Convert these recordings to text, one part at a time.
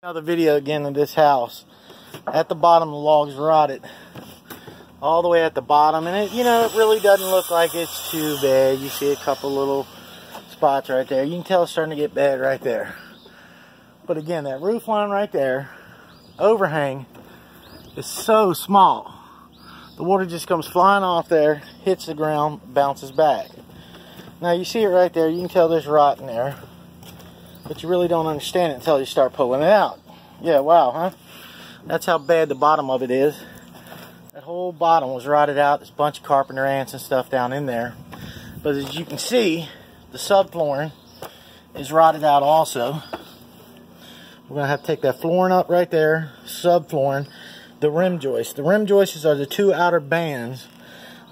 Another video again of this house. At the bottom, the logs rotted all the way at the bottom, and it really doesn't look like it's too bad. You see a couple little spots right there. You can tell it's starting to get bad right there. But again, that roof line right there, overhang, is so small. The water just comes flying off there, hits the ground, bounces back. Now you see it right there. You can tell there's rot in there, but you really don't understand it until you start pulling it out. Yeah, wow, huh? That's how bad the bottom of it is. That whole bottom was rotted out. There's a bunch of carpenter ants and stuff down in there. But as you can see, the subflooring is rotted out also. We're going to have to take that flooring up right there, subflooring, the rim joists. The rim joists are the two outer bands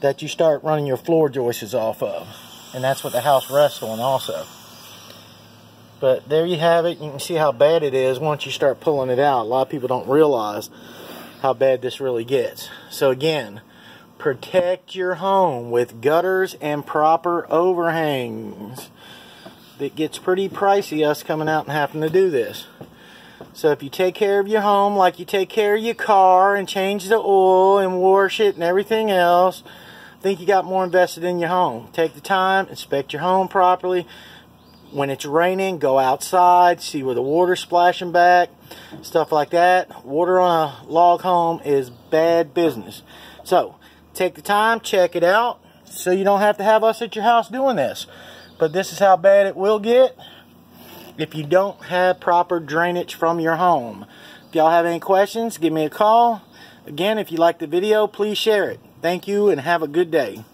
that you start running your floor joists off of. And that's what the house rests on also. But there you have it. You can see how bad it is once you start pulling it out. A lot of people don't realize how bad this really gets. So again, protect your home with gutters and proper overhangs. It gets pretty pricey us coming out and having to do this. So if you take care of your home like you take care of your car and change the oil and wash it and everything else, I think you got more invested in your home. Take the time, inspect your home properly. When it's raining, go outside, see where the water's splashing back, stuff like that. Water on a log home is bad business. So, take the time, check it out, so you don't have to have us at your house doing this. But this is how bad it will get if you don't have proper drainage from your home. If y'all have any questions, give me a call. Again, if you like the video, please share it. Thank you and have a good day.